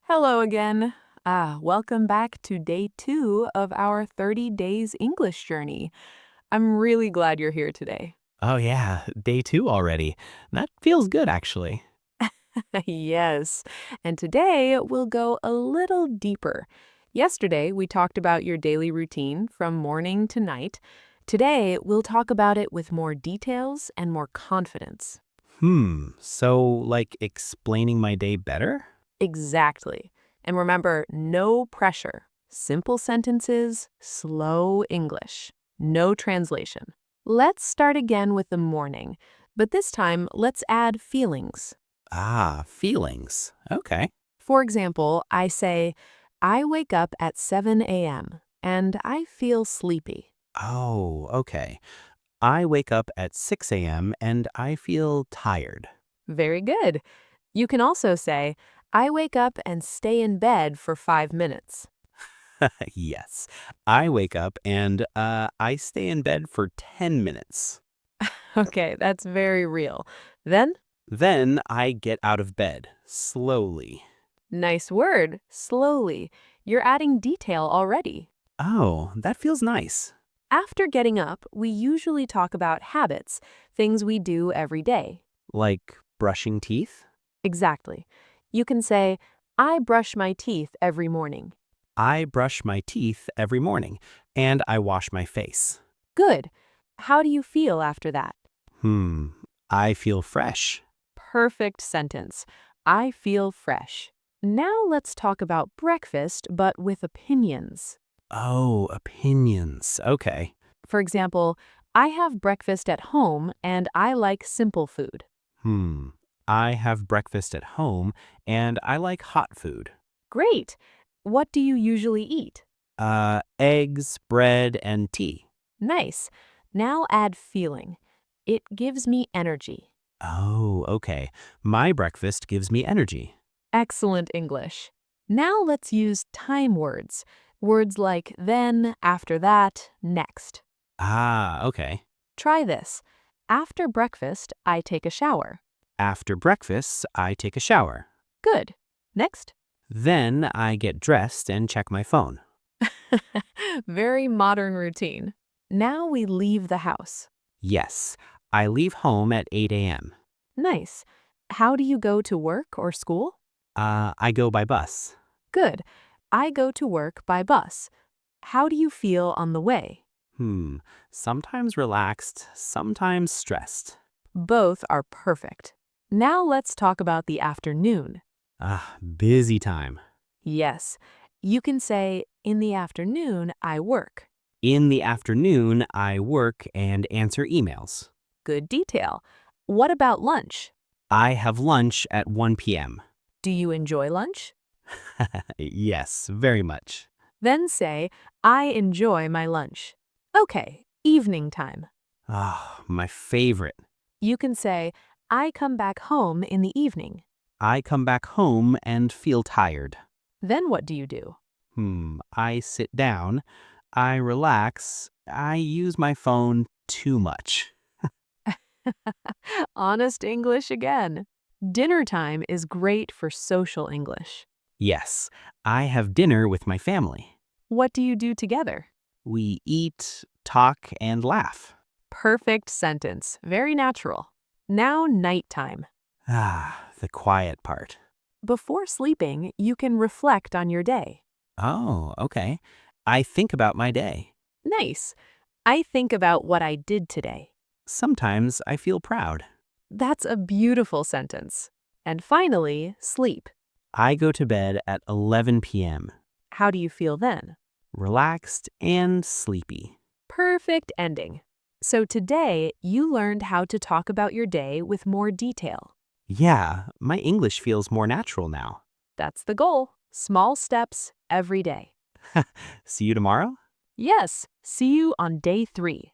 Hello again. Welcome back to day 2 of our 30 days English journey. I'm really glad you're here today. Oh, yeah, day two already. That feels good, actually. Yes, and today we'll go a little deeper. Yesterday we talked about your daily routine from morning to night. Today we'll talk about it with more details and more confidence. So like explaining my day better? Exactly. And remember, no pressure. Simple sentences, slow English. No translation. Let's start again with the morning, but this time let's add feelings. Ah, feelings. Okay. For example, I say, I wake up at 7 a.m. and I feel sleepy. Oh, okay. I wake up at 6 a.m. and I feel tired. Very good. You can also say, I wake up and stay in bed for 5 minutes. Yes. I wake up and I stay in bed for 10 minutes. Okay, that's very real. Then, Then I get out of bed slowly. nice word, slowly. You're adding detail already. Oh, that feels nice. After getting up, we usually talk about habits, things we do every day. Like brushing teeth? Exactly. You can say, I brush my teeth every morning. I brush my teeth every morning and I wash my face. Good. How do you feel after that? Hmm, I feel fresh. Perfect sentence. I feel fresh. Now let's talk about breakfast, but with opinions. Oh, opinions. Okay. For example, I have breakfast at home and I like simple food. Hmm, I have breakfast at home and I like hot food. Great. What do you usually eat? Eggs, bread, and tea. Nice. Now add feeling. It gives me energy. Oh, okay. My breakfast gives me energy. Excellent English. Now let's use time words. Words like then, after that, next. Ah, okay. Try this. After breakfast, I take a shower. After breakfast, I take a shower. Good. Next. Then I get dressed and check my phone. Very modern routine. Now we leave the house. Yes, I leave home at 8 a.m. Nice. How do you go to work or school? I go by bus. Good. I go to work by bus. How do you feel on the way? Hmm, sometimes relaxed, sometimes stressed. Both are perfect. Now let's talk about the afternoon. Ah, busy time. Yes, you can say, in the afternoon, I work. In the afternoon, I work and answer emails. Good detail. What about lunch? I have lunch at 1 p.m. Do you enjoy lunch? Yes, very much. Then say, I enjoy my lunch. Okay, evening time. Ah, my favorite. You can say, I come back home in the evening. I come back home and feel tired. Then what do you do? I sit down, I relax, I use my phone too much. Honest English again. Dinner time is great for social English. Yes, I have dinner with my family. What do you do together? We eat, talk, and laugh. Perfect sentence. Very natural. Now nighttime. Ah, the quiet part. Before sleeping, you can reflect on your day. Oh, okay. I think about my day. Nice. I think about what I did today. Sometimes I feel proud. That's a beautiful sentence. And finally, sleep. I go to bed at 11 p.m., How do you feel then? relaxed and sleepy. Perfect ending. So today, you learned how to talk about your day with more detail. Yeah, my English feels more natural now. That's the goal. Small steps every day. See you tomorrow? Yes, see you on day 3.